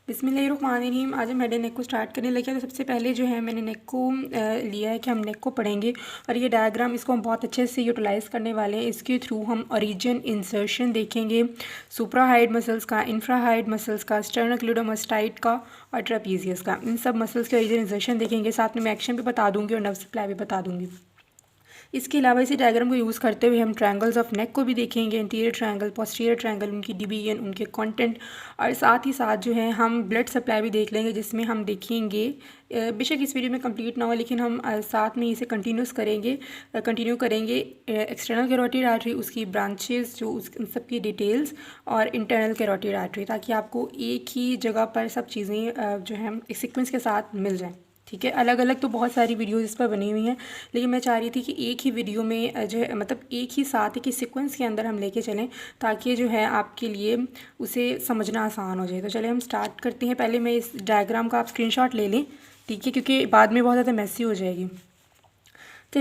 बिस्मिल्लाहिर्रहमानिर्रहीम। आज हम हेड एंड नेक को स्टार्ट करने लगे हैं। तो सबसे पहले जो है मैंने नेक को लिया है कि हम नेक को पढ़ेंगे और ये डायग्राम इसको हम बहुत अच्छे से यूटिलाइज़ करने वाले हैं। इसके थ्रू हम ओरिजिन, इंसर्शन देखेंगे, सुप्राहाइड मसल्स का, इंफ्राहाइड मसल्स का, स्टर्नोक्लेडोमास्टाइड का और ट्रेपीजियस का, इन सब मसल्स के ओरिजिन, इंसर्शन देखेंगे। साथ में मैं एक्शन भी बता दूँगी और नर्व सप्लाई भी बता दूँगी। इसके अलावा इसी डायग्राम को यूज़ करते हुए हम ट्रायंगल्स ऑफ नेक को भी देखेंगे, इंटीरियर ट्रायंगल, पोस्टीरियर ट्रायंगल, उनकी डिवीजन, उनके कंटेंट, और साथ ही साथ जो है हम ब्लड सप्लाई भी देख लेंगे, जिसमें हम देखेंगे, बेशक इस वीडियो में कंप्लीट ना हो लेकिन हम साथ में इसे कंटिन्यू करेंगे एक्सटर्नल कैरोटिड आर्टरी, उसकी ब्रांचेस, जो उन सब की डिटेल्स, और इंटरनल कैरोटिड आर्टरी, ताकि आपको एक ही जगह पर सब चीज़ें जो है एक सीक्वेंस के साथ मिल जाएँ। ठीक है, अलग अलग तो बहुत सारी वीडियोज़ इस पर बनी हुई हैं, लेकिन मैं चाह रही थी कि एक ही वीडियो में जो है मतलब एक ही साथ, एक ही सीक्वेंस के अंदर हम लेके चलें, ताकि जो है आपके लिए उसे समझना आसान हो जाए। तो चलिए हम स्टार्ट करते हैं। पहले मैं इस डायग्राम का आप स्क्रीनशॉट ले लें, ठीक है, क्योंकि बाद में बहुत ज़्यादा मैसी हो जाएगी। तो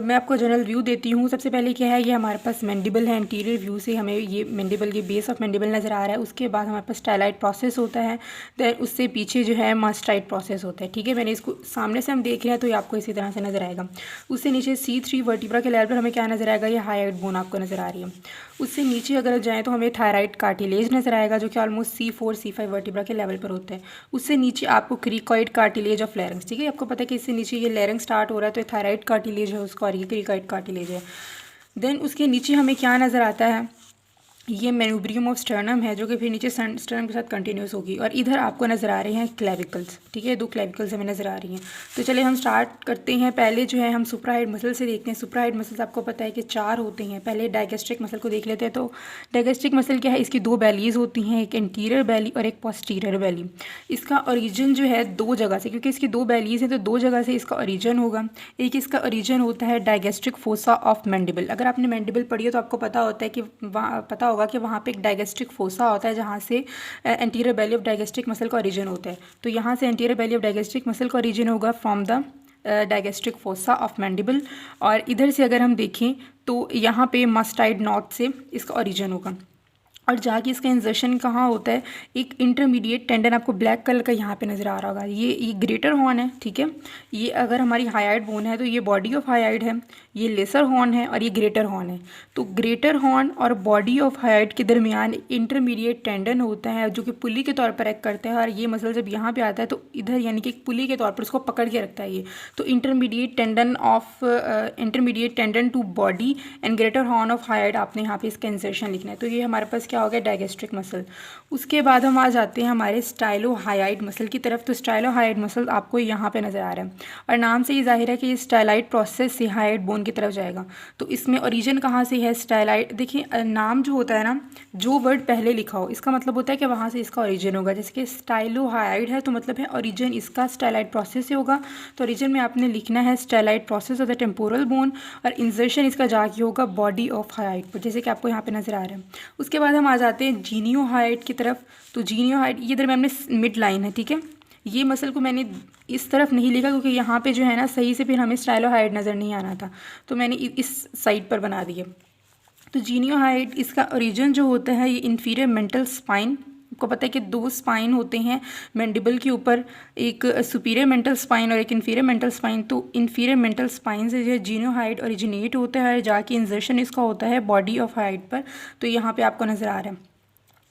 मैं आपको जनरल व्यू देती हूँ। सबसे पहले क्या है, ये हमारे पास मैंडिबल है। इंटीरियर व्यू से हमें ये मैंडिबल, ये बेस ऑफ मैंडिबल नज़र आ रहा है। उसके बाद हमारे पास स्टाइलाइट प्रोसेस होता है, देन उससे पीछे जो है मास्टाइट प्रोसेस होता है। ठीक है, मैंने इसको सामने से हम देख रहे हैं तो ये आपको इसी तरह से नज़र आएगा। उससे नीचे C3 वर्टिब्रा के लेवल पर हमें क्या नज़र आएगा, ये हाईएड बोन आपको नज़र आ रही है। उससे नीचे अगर जाएँ तो हमें थायराइड कार्टिलेज नज़र आएगा, जो कि ऑलमोस्ट C4 C5 वर्टिब्रा के लेवल पर होता है। उससे नीचे आपको क्रिकॉइड कार्टिलेज ऑफ लैरिंक्स, ठीक है, आपको पता है कि इससे नीचे ये लैरिंक्स स्टार्ट हो रहा है, तो थायराइड कार्टिलेज है उसका, और ये क्रिकॉइड कार्टिलेज है। देन उसके नीचे हमें क्या नज़र आता है, ये मेनुब्रियम ऑफ स्टर्नम है, जो कि फिर नीचे स्टर्नम के साथ कंटिन्यूस होगी। और इधर आपको नज़र आ रहे हैं क्लेविकल्स, ठीक है, 2 क्लेविकल्स हमें नज़र आ रही हैं। तो चलिए हम स्टार्ट करते हैं। पहले जो है हम सुप्राहाइड मसल से देखते हैं। सुप्राहाइड मसल्स आपको पता है कि 4 होते हैं। पहले डायगेस्ट्रिक मसल को देख लेते हैं। तो डायगेस्ट्रिक मसल क्या है, इसकी 2 बैलीज होती हैं, एक इंटीरियर बैली और एक पोस्टीरियर बैली। इसका ओरिजिन जो है 2 जगह से, क्योंकि इसकी 2 बैलीज हैं तो 2 जगह से इसका ओरिजिन होगा। एक इसका ओरिजिन होता है डायगेस्ट्रिक फोसा ऑफ मैंडिबल। अगर आपने मैंडिबल पढ़ी है तो आपको पता होता है कि पता होगा कि वहाँ पे एक डायगेस्ट्रिक फोसा होता है, जहाँ से anterior belly of digastric muscle का ओरिजिन होता है। तो यहाँ से anterior belly of digastric muscle का ओरिजिन होगा from the digastric fossa of mandible. और इधर से अगर हम देखें तो यहाँ पे मास्टाइड नॉट से इसका ओरिजिन होगा। और जाके इसका इंजर्शन कहाँ होता है, एक इंटरमीडिएट टेंडन आपको ब्लैक कलर का यहाँ पे नज़र आ रहा होगा। ये ग्रेटर हॉर्न है, ठीक है। ये अगर हमारी हाईआइड बोन है तो ये बॉडी ऑफ हाईआइड है, ये लेसर हॉर्न है और ये ग्रेटर हॉर्न है। तो ग्रेटर हॉर्न और बॉडी ऑफ हाईआइड के दरमियान इंटरमीडिएट टेंडन होता है, जो कि पुली के तौर पर एक्ट करता है। और ये मसल जब यहाँ पे आता है तो इधर यानी कि एक पुली के तौर पर उसको पकड़ के रखता है ये। तो intermediate tendon to body and greater horn of hyoid, आपने यहाँ पे इसका इंसर्शन लिखना है। तो ये हमारे पास क्या हो गया, डायगेस्ट्रिक मसल। उसके बाद हम आ जाते हैं हमारे स्टाइलोहाइड मसल की तरफ। तो स्टाइलोहाइड मसल आपको यहाँ पे नज़र आ रहा है, और नाम से ही जाहिर है कि ये स्टाइलाइट प्रोसेस से हाइड बोन की तरफ जाएगा। तो इसमें ओरिजिन कहाँ से है, स्टाइलाइट। देखिए नाम जो होता है ना, जो वर्ड पहले लिखा हो इसका मतलब होता है कि वहाँ से इसका ओरिजिन होगा। जैसे कि स्टाइलोहाइड है तो मतलब है ओरिजिन इसका स्टाइलाइट प्रोसेस से होगा। तो ओरिजिन में आपने लिखना है stylite process of the temporal bone, और इंसर्शन इसका जाके होगा बॉडी ऑफ हाइड पर, जैसे कि आपको यहाँ पे नज़र आ रहा है। उसके बाद हम आ जाते हैं जीनियोहाइड की तरफ। तो जीनियोहाइड ये दरम्यान में मिड लाइन है, ठीक है। ये मसल को मैंने इस तरफ नहीं लिखा क्योंकि यहाँ पे जो है ना सही से फिर हमें स्टाइलोहाइड नज़र नहीं आना था, तो मैंने इस साइड पर बना दिया। तो जीनियोहाइड इसका ओरिजिन जो होता है ये इंफीरियर मेंटल स्पाइन। आपको पता है कि 2 स्पाइन होते हैं मैंडिबल के ऊपर, एक सुपीरियर मेंटल स्पाइन और एक इन्फीरियर मेंटल स्पाइन। तो इन्फीरियर मेंटल स्पाइन से जो है जीनियोहाइड ओरिजिनेट होता है, जाके इंसर्शन इसका होता है बॉडी ऑफ हाइड पर। तो यहाँ पे आपको नज़र आ रहा है।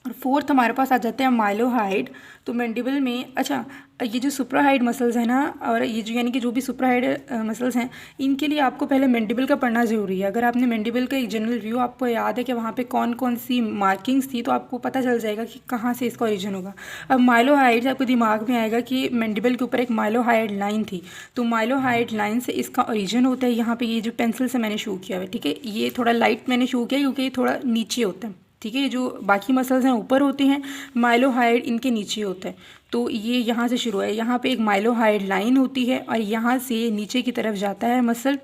और फोर्थ हमारे पास आ जाते हैं माइलोहाइड। तो मैंडिबल में, अच्छा, ये जो सुप्राहाइड मसल्स हैं ना, और ये जो यानी कि जो भी सुप्राहाइड मसल्स हैं, इनके लिए आपको पहले मैंडिबल का पढ़ना ज़रूरी है। अगर आपने मैंडिबल का एक जनरल व्यू आपको याद है कि वहाँ पे कौन कौन सी मार्किंग्स थी, तो आपको पता चल जाएगा कि कहाँ से इसका ओरिजिन होगा। अब माइलोहाइड आपको दिमाग में आएगा कि मैंडिबल के ऊपर एक माइलोहाइड लाइन थी, तो माइलोहाइड लाइन से इसका ओरिजिन होता है। यहाँ पर ये जो पेंसिल से मैंने शो किया हुआ है, ठीक है, ये थोड़ा लाइट मैंने शो किया क्योंकि ये थोड़ा नीचे होता है, ठीक है। जो बाकी मसल्स हैं ऊपर होते हैं, माइलोहाइड इनके नीचे होता है। तो ये यहाँ से शुरू है, यहाँ पे एक माइलोहाइड लाइन होती है और यहाँ से नीचे की तरफ जाता है मसल,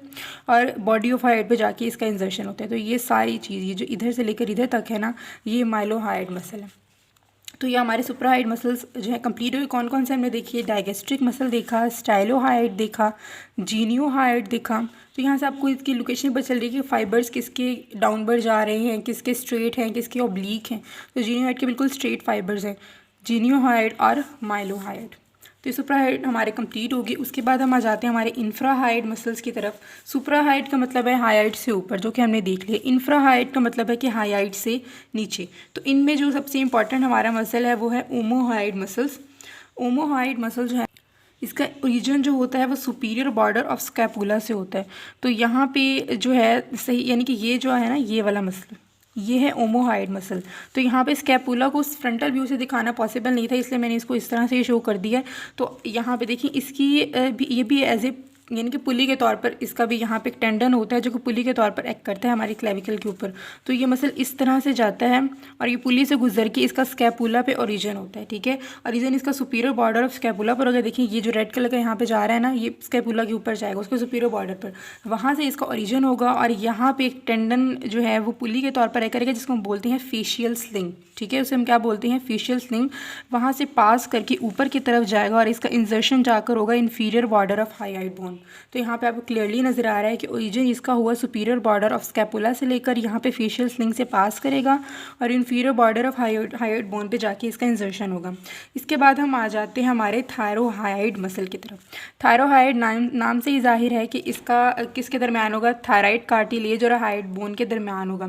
और बॉडी ऑफ हाइड पे जाके इसका इंसर्शन होता है। तो ये सारी चीज़, ये जो इधर से लेकर इधर तक है ना, ये माइलोहाइड मसल है। तो ये हमारे सुप्राहाइड मसल्स जो है कंप्लीट हुए। कौन कौन से हमने देखिए, डायगेस्ट्रिक मसल देखा, स्टाइलोहाइड देखा, जीनियोहाइड देखा। तो यहाँ से आपको इसकी लोकेशन पता चल रही है कि फाइबर्स किसके डाउनवर्ड जा रहे हैं, किसके स्ट्रेट हैं, किसके ऑब्लीक हैं। तो जीनियोहाइड के बिल्कुल स्ट्रेट फाइबर्स हैं, जीनियोहाइड और माइलोहाइड। तो ये सुप्राहाइड हमारे कंप्लीट होगी। उसके बाद हम आ जाते हैं हमारे इंफ्राहाइड मसल्स की तरफ। सुप्राहाइड का मतलब है हाइट से ऊपर, जो कि हमने देख लिया। इंफ्राहाइड का मतलब है कि हाइट से नीचे। तो इनमें जो सबसे इंपॉर्टेंट हमारा मसल है वो है ओमोहाइड मसल्स। ओमोहाइड मसल जो है इसका ओरिजिन जो होता है वो सुपीरियर बॉर्डर ऑफ स्कैपुला से होता है। तो यहाँ पे जो है सही, यानी कि ये जो है ना, ये वाला मसल, ये है ओमोहाइड मसल। तो यहाँ पे स्कैपुला को फ्रंटल व्यू से दिखाना पॉसिबल नहीं था, इसलिए मैंने इसको इस तरह से शो कर दिया है। तो यहाँ पे देखिए इसकी ये भी एज ए, यानी कि पुली के तौर पर इसका भी यहाँ पे एक टेंडन होता है जो कि पुली के तौर पर एक्ट करता है हमारी क्लेविकल के ऊपर। तो ये मसल इस तरह से जाता है और ये पुली से गुजर के इसका स्कैपुला पे ओरिजिन होता है, ठीक है। ओरिजिन इसका सुपीरियर बॉर्डर ऑफ स्कैपुला पर। अगर देखिए ये जो रेड कलर का यहाँ पे जा रहा है ना, ये स्कैपुला के ऊपर जाएगा, उसके सुपीरियर बॉर्डर पर, वहाँ से इसका ओरिजिन होगा। और यहाँ पे एक टेंडन जो है वो पुली के तौर पर एक्ट करेगा, जिसको हम बोलते हैं फेशियल स्लिंग, ठीक है। उसे हम क्या बोलते हैं, फेशियल स्लिंग। वहाँ से पास करके ऊपर की तरफ जाएगा और इसका इंसर्शन जाकर होगा inferior border of hyoid bone. तो यहाँ पे आपको क्लियरली नज़र आ रहा है कि ओरिजिन इसका हुआ सुपीरियर बॉर्डर ऑफ स्कैपुला से लेकर यहाँ पे फेशियल स्लिंग से पास करेगा और inferior border of hyoid bone पे जाके इसका इंसर्शन होगा। इसके बाद हम आ जाते हैं हमारे थायरोहाइड मसल की तरफ। थायरोहाइड नाम से ही जाहिर है कि इसका किसके दरमियान होगा, थायराइड कार्टिलेज और हाइड बोन के दरमियान होगा।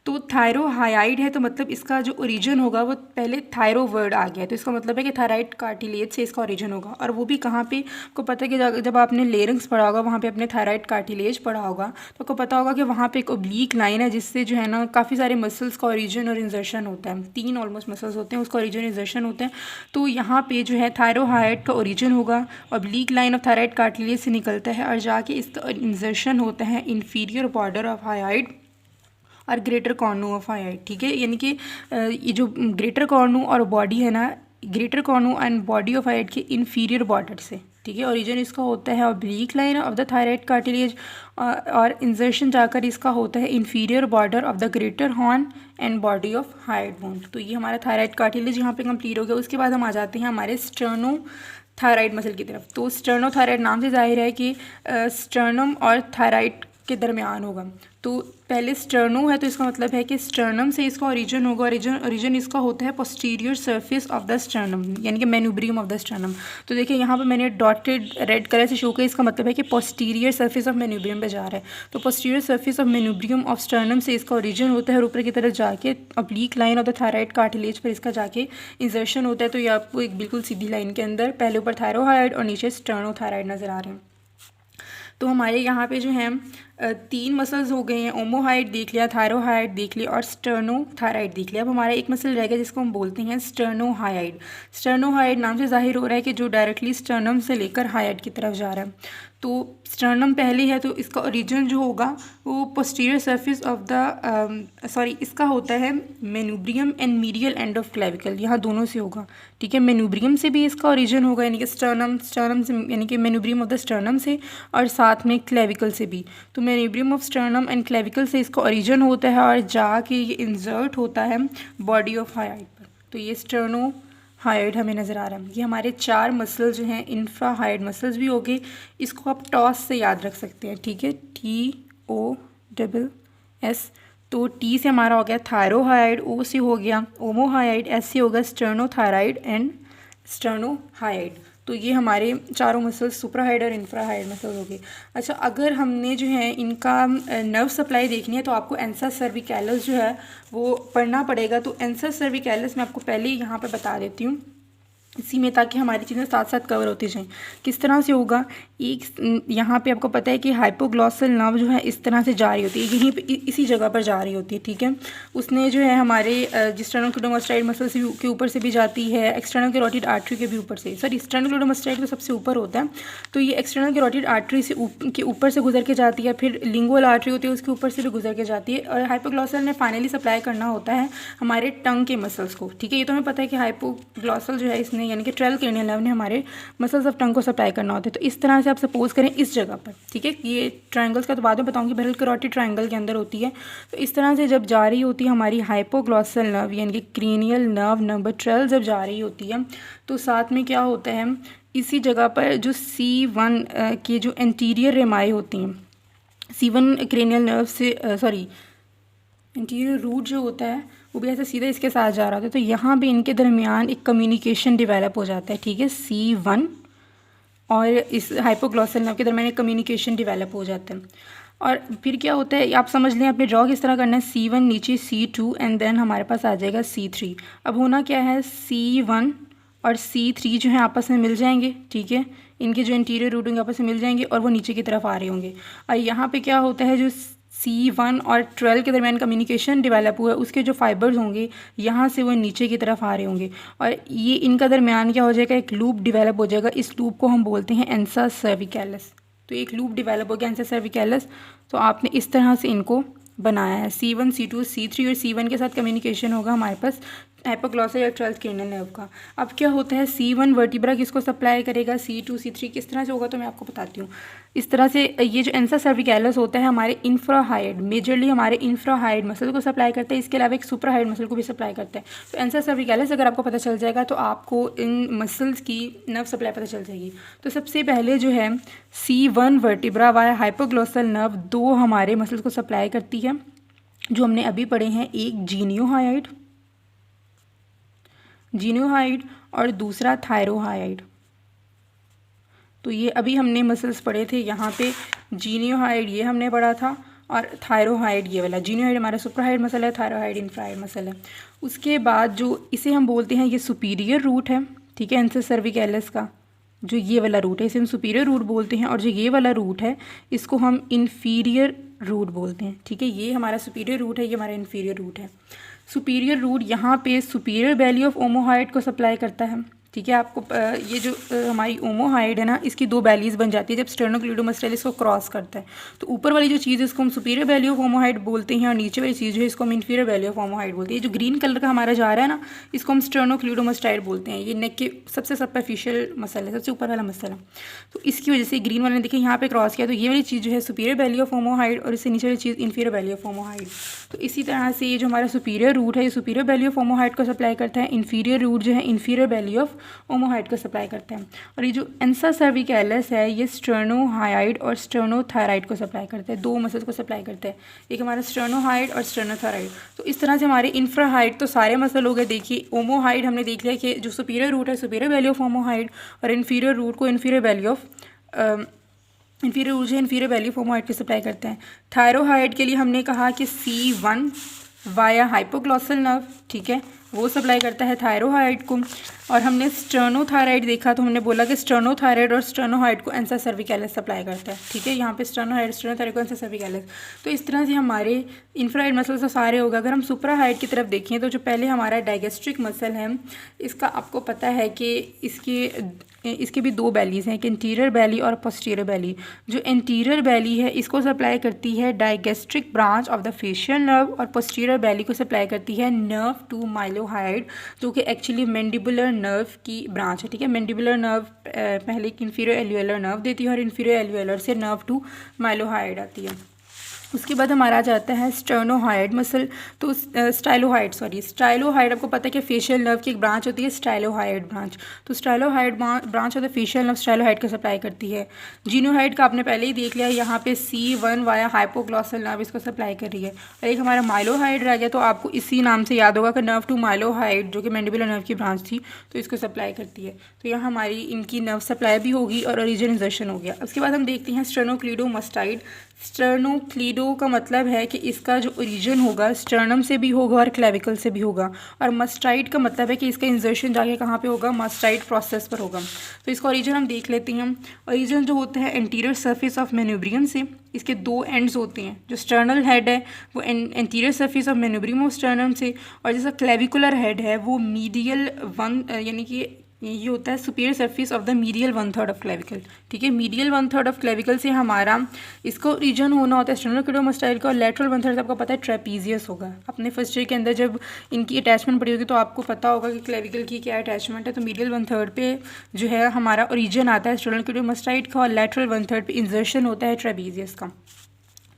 तो थायरोहाइड है तो मतलब इसका जो ओरिजिन होगा वो पहले थायरो वर्ड आ गया, तो इसका मतलब है कि थायराइड कार्टिलेज से इसका ओरिजिन होगा। और वो भी कहाँ पे, आपको पता है कि जब आपने लेरिंग्स पढ़ा होगा वहाँ पे अपने थायराइड कार्टिलेज पढ़ा होगा तो आपको पता होगा कि वहाँ पे एक ओब्लीक लाइन है जिससे जो है ना काफ़ी सारे मसल्स का ओरिजिन और इंसर्शन होता है। 3 ऑलमोस्ट मसल्स होते हैं, उसका ओरिजिन इंसर्शन होता है। तो यहाँ पे जो है थायरोहाइड का ओरिजिन होगा, oblique line of thyroid cartilage से निकलता है और जाके इसका इंसर्शन होता है इन्फीरियर बॉर्डर ऑफ हाइड और ग्रेटर कॉर्नू ऑफ हाइड, ठीक है। यानी कि ये जो ग्रेटर कॉर्नू और बॉडी है ना, greater cornu and body of hyoid के इन्फीरियर बॉर्डर से, ठीक है। ओरिजिन इसका होता है oblique line of the thyroid cartilage और इंसर्शन जाकर इसका होता है inferior border of the greater horn and body of hyoid bone. तो ये हमारा थायराइड कार्टिलेज यहाँ पे कंप्लीट हो गया। उसके बाद हम आ जाते हैं हमारे स्टर्नो थायराइड मसल की तरफ। तो स्टर्नो थायराइड नाम से जाहिर है कि स्टर्नम और थायराइड के दरमियान होगा। तो पहले स्टर्नो है तो इसका मतलब है कि स्टर्नम से इसका ओरिजिन होगा। ओरिजिन इसका होता है posterior surface of the sternum, यानी कि मेन्यूब्रियम ऑफ द स्टर्नम। तो देखिए यहाँ पे मैंने डॉटेड रेड कलर से शो किया, इसका मतलब है कि पोस्टीरियर सरफेस ऑफ मेन्यूब्रियम पे जा रहा है। तो posterior surface of manubrium of sternum से इसका ओरिजिन होता है और ऊपर की तरफ जाके oblique line of the thyroid cartilage पर इसका जाके इंसर्शन होता है। तो ये आपको एक बिल्कुल सीधी लाइन के अंदर पहले ऊपर थायरोहाइड और नीचे स्टर्नो थायराइड नज़र आ रहे हैं। तो हमारे यहाँ पे जो है 3 मसल्स हो गए हैं। ओमोहाइड देख लिया, थायरोहाइड देख लिया और स्टर्नो थायराइड देख लिया। अब हमारा एक मसल रह गया जिसको हम बोलते हैं स्टर्नोहाइड। स्टर्नोहाइड नाम से जाहिर हो रहा है कि जो डायरेक्टली स्टर्नम से लेकर हाइड की तरफ जा रहा है। तो स्टर्नम पहले है तो इसका ओरिजिन जो होगा वो पोस्टीरियर सरफेस ऑफ द इसका होता है manubrium and medial end of clavicle, यहाँ दोनों से होगा, ठीक है। मेन्यूब्रियम से भी इसका ओरिजिन होगा, यानी कि स्टर्नम से, यानी कि मेन्यूब्रियम ऑफ द स्टर्नम से, और साथ में क्लेविकल से भी। तो manubrium of sternum and clavicle से इसका ओरिजिन होता है और जाके ये इंसर्ट होता है बॉडी ऑफ हाइड पर। तो ये स्टर्नो हाइड हमें नज़र आ रहा है। ये हमारे 4 मसल जो हैं इंफ्रा हाइड मसल्स भी हो गए। इसको आप टॉस से याद रख सकते हैं, ठीक है, TOSS। तो टी से हमारा हो गया थायरोहाइड, ओ से हो गया ओमोहाइड, एस से होगा स्टर्नोथायराइड एंड स्टर्नोहाइड। तो ये हमारे चारों मसल्स सुप्राहाइड और इंफ्राहाइड मसल हो गए। अच्छा, अगर हमने जो है इनका नर्व सप्लाई देखनी है तो आपको एंसा सर्विकैलस जो है वो पढ़ना पड़ेगा। तो एंसा सर्विकैलस मैं आपको पहले ही यहाँ पे बता देती हूँ इसी में, ताकि हमारी चीज़ें साथ साथ कवर होती जाएं। किस तरह से होगा, एक यहाँ पे आपको पता है कि हाइपोग्लॉसल नर्व जो है इस तरह से जा रही होती है, यहीं पे इसी जगह पर जा रही होती है, ठीक है। उसने जो है हमारे जिस्टर्नल क्लेडोमास्टाइड मसल के ऊपर से भी जाती है, एक्सटर्नल कैरोटिड आर्टरी के भी ऊपर से, सॉरी एक्सटर्नल क्लेडोमास्टाइड तो सबसे ऊपर होता है। तो ये एक्सटर्नल कैरोटिड आर्टरी से के ऊपर से गुजर के जाती है, फिर लिंगुअल आर्टरी होती है उसके ऊपर से भी गुजर के जाती है, और हाइपोग्लॉसल ने फाइनली सप्लाई करना होता है हमारे टंग के मसल्स को, ठीक है। ये तो हमें पता है कि हाइपोग्लॉसल जो है इसने, यानी कि ट्रेल क्रेनियल नर्व ने हमारे मसल्स ऑफ टंग को सप्लाई करना होता है। तो इस तरह से आप सपोज करें इस जगह पर, ठीक है। ये ट्रायंगल्स का तो बाद में बताऊंगी, बहरहाल कैरोटिड ट्रायंगल के अंदर होती है। तो इस तरह से जब जा रही होती है हमारी हाइपोग्लॉसल नर्व, यानी कि क्रेनियल नर्व नंबर 12 जब जा रही होती है, तो साथ में क्या होता है, इसी जगह पर जो C1 के जो एंटीरियर रेमाई होती हैं, C1 क्रेनियल नर्व से एंटीरियर रूट जो होता है वो भी ऐसे सीधा इसके साथ जा रहा था, तो यहाँ पे इनके दरमियान एक कम्युनिकेशन डेवलप हो जाता है, ठीक है। C1 और इस हाइपोग्लॉसल नर्व के दरमियान एक कम्युनिकेशन डेवलप हो जाता है। और फिर क्या होता है आप समझ लें, आपने ड्रॉ किस तरह करना है, C1 नीचे C2 एंड देन हमारे पास आ जाएगा C3। अब होना क्या है, C1 और C3 जो है आपस में मिल जाएंगे, ठीक है। इनके जो इंटीरियर रूट होंगे आपस में मिल जाएंगे और वो नीचे की तरफ आ रहे होंगे। और यहाँ पे क्या होता है, जो C1 और 12 के दरमियान कम्युनिकेशन डेवलप हुआ है उसके जो फाइबर्स होंगे यहाँ से वो नीचे की तरफ आ रहे होंगे और ये इनका दरमियान क्या हो जाएगा, एक लूप डेवलप हो जाएगा। इस लूप को हम बोलते हैं एंसा सर्विकैलिस। तो एक लूप डेवलप हो गया एंसा सर्विकैलिस। तो आपने इस तरह से इनको बनाया है, C1 C2 C3 और C1 के साथ कम्युनिकेशन होगा हमारे पास हाइपोग्लॉसल या 12th क्रेनियल नर्व का। अब क्या होता है, C1 वर्टिब्रा किसको सप्लाई करेगा, C2 C3 किस तरह से होगा तो मैं आपको बताती हूँ। इस तरह से ये जो एंसा सर्विकैलिस होता है हमारे इंफ्राहाइड, मेजरली हमारे इंफ्राहाइड मसल को सप्लाई करता है, इसके अलावा एक सुपराहाइड मसल को भी सप्लाई करता है। तो एंसा सर्विकैलिस अगर आपको पता चल जाएगा तो आपको इन मसल्स की नर्व सप्लाई पता चल जाएगी। तो सबसे पहले जो है C1 vertebra via hypoglossal nerve दो हमारे मसल्स को सप्लाई करती है जो हमने अभी पढ़े हैं, एक जीनियोहाइड और दूसरा थायरोहाइड। तो ये अभी हमने मसल्स पढ़े थे, यहाँ पे जीनियोहाइड ये हमने पढ़ा था और थायरोहाइड ये वाला। जीनियोहाइड हमारा सुपराहाइड मसल है, थायरोहाइड इंफ्राहाइड मसल है। उसके बाद जो इसे हम बोलते हैं ये सुपीरियर रूट है, ठीक है, एंसा सर्विकैलिस का जो ये वाला रूट है इसे हम सुपीरियर रूट बोलते हैं और जो ये वाला रूट है इसको हम इन्फीरियर रूट बोलते हैं, ठीक है। ये हमारा सुपीरियर रूट है, ये हमारा इन्फीरियर रूट है। सुपीरियर रूट यहाँ पे सुपीरियर बैली ऑफ ओमोहाइड को सप्लाई करता है, ठीक है। आपको ये जो हमारी ओमोहाइड है ना इसकी दो बैलीज बन जाती है जब स्टेर्नोक्लीडोमास्टाइलिस को क्रॉस करता है। तो ऊपर वाली जो चीज़ है इसको हम सुपीरियर बैली ऑफ ओमोहाइड बोलते हैं और नीचे वाली चीज़ है इसको हम इन्फीरियर बैली ऑफ ओमोहाइड बोलते हैं। जो ग्रीन कलर का हमारा जा रहा है ना इसको हम स्टेर्नोक्लीडोमास्टाइड बोलते हैं। ये नेक के सबसे सुपरफिशियल मसल है, सबसे ऊपर वाला मसल है। तो इसकी वजह से ग्रीन वाले ने देखिए यहाँ पे क्रॉस किया, तो ये वाली चीज़ जो है सुपीरियर बैली ऑफ ओमोहाइड और इससे नीचे वाली चीज़ इन्फीरियर बैली ऑफ ओमोहाइड। तो इसी तरह से ये जो हमारा सुपीरियर रूट है ये सुपीरियर बैली ऑफ ओमोहाइड को सप्लाई करता है, इन्फीरियर रूट जो है इन्फीरियर बैली ऑफ ओमोहाइड को सप्लाई करते हैं। और ये जो एंसा सर्विकैलिस है ये स्टर्नोहाइड और स्टर्नोथायराइड को सप्लाई करते हैं, दो मसल्स को सप्लाई करते हैं, एक हमारा स्टर्नोहाइड और स्टर्नोथायराइड। तो इस तरह से हमारे इंफ्राहाइड तो सारे मसल हो गए। देखिए ओमोहाइड हमने देख लिया कि जो सुपीरियर रूट है सुपीरियर बैली ऑफ ओमोहाइड और इन्फीरियर रूट को inferior belly of inferior root है इन्फीरियर बैली ऑफ ओमोहाइड को सप्लाई करते हैं। थायरोहाइड के लिए हमने कहा कि C1 वाया हाइपोग्लॉसल नर्व, ठीक है, वो सप्लाई करता है थायरोहाइड को। और हमने स्टर्नोथायराइड देखा तो हमने बोला कि स्टर्नोथायराइड और स्टर्नोहाइड को एंसा सर्विकैलिस सप्लाई करता है, ठीक है। यहाँ पे स्टर्नोहाइड स्टर्नोथायराइड को एंसा सर्विकैलिस। तो इस तरह से हमारे इंफ्राहाइड मसल्स तो सारे होगा। अगर हम सुपराहाइड की तरफ देखें तो जो पहले हमारा डाइगेस्ट्रिक मसल है इसका आपको पता है कि इसके भी दो बैलीज़ हैं, एक इंटीरियर बैली और पोस्टीरियर बैली। जो इंटीरियर बैली है इसको सप्लाई करती है digastric branch of the facial nerve और पोस्टीरियर बैली को सप्लाई करती है नर्व टू माइलोहाइड जो कि एक्चुअली मैंडिबुलर नर्व की ब्रांच है, ठीक है। मैंडिबुलर नर्व पहले एक इन्फीरियर एल्वियोलर नर्व देती है और इन्फीरियर एल्वियोलर से नर्व टू माइलोहाइड आती है। उसके बाद हमारा आ जाता है स्टर्नोहाइड मसल। तो स्टाइलोहाइड आपको पता है कि फेशियल नर्व की एक ब्रांच होती है स्टाइलोहाइड ब्रांच। तो stylohyoid branch of the facial nerve stylohyoid को सप्लाई करती है। जीनोहाइड का आपने पहले ही देख लिया, यहाँ पे C1 वाया हाइपोग्लॉसल नर्व इसको सप्लाई कर रही है। और एक हमारा माइलोहाइड रह गया, तो आपको इसी नाम से याद होगा कि नर्व टू माइलोहाइड जो कि मैंडिबुलर नर्व की ब्रांच थी तो इसको सप्लाई करती है। तो यहाँ हमारी इनकी नर्व सप्लाई भी होगी और ओरिजिन इंजर्शन हो गया। उसके बाद हम देखते हैं स्टर्नोक्लीडोमास्टाइड। स्टर्नोक्लीडो का मतलब है कि इसका जो ओरिजिन होगा स्टर्नम से भी होगा और क्लेविकल से भी होगा। और मस्टाइड का मतलब है कि इसका इंजर्शन जाके कहाँ पे होगा, मस्टाइड प्रोसेस पर होगा। तो इसका ओरिजिन हम देख लेते हैं। ओरिजिन जो होता है एंटीरियर सरफेस ऑफ मेन्यूब्रियम से, इसके दो एंड्स होते हैं। जो स्टर्नल हेड है वो anterior surface of manubrium of sternum से, और जैसा क्लेविकुलर हेड है वो मीडियल वन यानी कि ये होता है superior surface of the medial 1/3 of clavicle, ठीक है। मीडियल 1/3 ऑफ क्लेविकल से हमारा इसको ओरिजिन होना होता है स्टर्नोक्लीडोमास्टाइड का। और लेटरल 1/3 आपको पता है ट्रेपीजियस होगा। अपने फर्स्ट ईयर के अंदर जब इनकी अटैचमेंट पड़ी होगी तो आपको पता होगा कि क्लेविकल की क्या अटैचमेंट है। तो मीडियल 1/3 पे जो है हमारा ओरिजिन आता है स्टर्नोक्लीडोमास्टाइड का और लेटरल 1/3 पे इंजर्शन होता है ट्रेपीजियस का।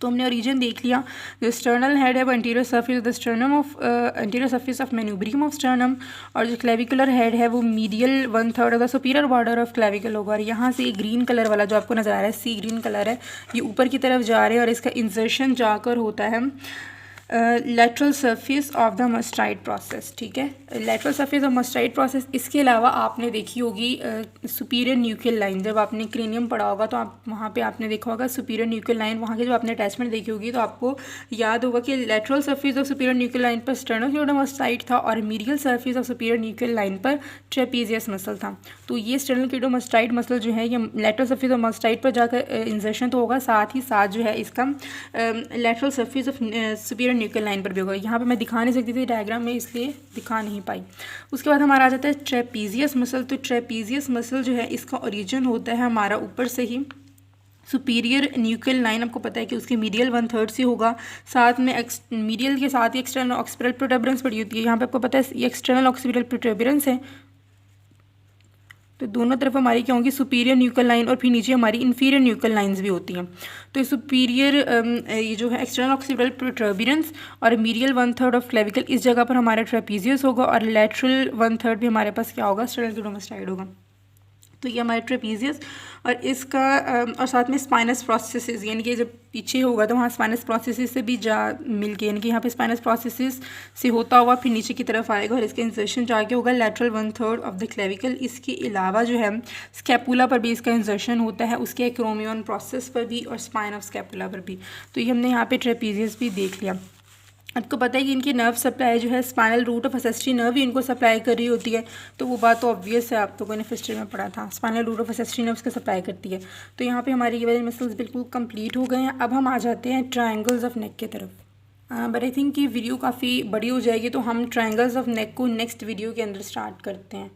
तो हमने ओरिजिन देख लिया। जो स्टर्नल हेड है वो anterior surface the sternum of anterior surface of manubrium of sternum, और जो क्लेविकुलर हेड है वो medial 1/3 of the superior border of clavicle होगा। और यहाँ से ग्रीन कलर वाला जो आपको नजर आ रहा है सी ग्रीन कलर है, ये ऊपर की तरफ जा रहे हैं और इसका इंसर्शन जाकर होता है lateral surface of the mastoid process, ठीक है, lateral surface of mastoid process. इसके अलावा आपने देखी होगी सुपीरियर न्यूक्लियर लाइन, जब आपने क्रेनियम पढ़ा होगा तो आप वहाँ पे आपने देखा होगा सुपीरियर न्यूक्लियर लाइन, वहाँ के जब आपने अटैचमेंट देखी होगी तो आपको याद होगा कि lateral surface of superior nuclear line पर स्टेर्नोक्लेडोमास्टाइड था और medial surface of superior nuclear line पर ट्रेपीजियस मसल था। तो ये स्टेर्नोक्लेडोमास्टाइड मसल जो है ये लेटरल सरफेस ऑफ मस्टाइड पर जाकर इंजर्शन तो होगा, साथ ही साथ जो है इसका lateral surface of superior nuclear line पर भी होगा। यहाँ पे मैं दिखा नहीं सकती थी डायग्राम में, इसलिए दिखा नहीं पाई। उसके बाद हमारा आ जाता है ट्रेपीजियस मसल। तो ट्रेपीजियस मसल जो है इसका ओरिजिन होता है हमारा ऊपर से ही सुपीरियर न्यूक्लियर लाइन, आपको पता है कि उसके मीडियल 1/3 से होगा, साथ में मीडियल के साथ ही एक्सटर्नल ऑक्सीपिटल प्रोटूबरेंस पड़ी होती है। यहाँ पे आपको पता है ये एक्सटर्नल ऑक्सीपिटल प्रोटूबरेंस है, तो दोनों तरफ हमारी क्या होंगी, सुपीरियर न्यूक्लियर लाइन और फिर नीचे हमारी इन्फीरियर न्यूक्लियर लाइंस भी होती हैं। तो सुपीरियर ये जो है एक्सटर्नल ऑक्सीपिटल प्रोटूबरेंस और मीडियल 1/3 ऑफ क्लेविकल, इस जगह पर हमारा ट्रेपीजियस होगा और लेटरल 1/3 भी हमारे पास क्या होगा, स्टेर्नोक्लेडोमास्टाइड होगा। तो ये हमारे ट्रेपीजियस और इसका और साथ में स्पाइनस प्रोसेसेस, यानी कि जब पीछे होगा तो वहाँ स्पाइनस प्रोसेसेस से भी जा मिल के, यानी कि यहाँ पे स्पाइनस प्रोसेसेस से होता हुआ फिर नीचे की तरफ आएगा और इसका इंसर्शन जाके होगा लेटरल 1/3 ऑफ द क्लेविकल। इसके अलावा जो है स्कैपुला पर भी इसका इंसर्शन होता है, उसके एक्रोमियन प्रोसेस पर भी और स्पाइन ऑफ स्कैपुला पर भी। तो ये हमने यहाँ पे ट्रेपीजियस भी देख लिया। आपको पता है कि इनकी नर्व सप्लाई जो है स्पाइनल रूट ऑफ एसेस्ट्री नर्व ही इनको सप्लाई कर रही होती है, तो वो बात तो ऑब्वियस है, आप लोगों ने हिस्ट्री में पढ़ा था, स्पाइनल रूट ऑफ एसेस्ट्री नर्व्स का सप्लाई करती है। तो यहाँ पे हमारी ये वाले मसल्स बिल्कुल कंप्लीट हो गए हैं। अब हम आ जाते हैं ट्रायंगल्स ऑफ नेक की तरफ। बट आई थिंक कि वीडियो काफ़ी बड़ी हो जाएगी, तो हम ट्रायंगल्स ऑफ नेक को नेक्स्ट वीडियो के अंदर स्टार्ट करते हैं।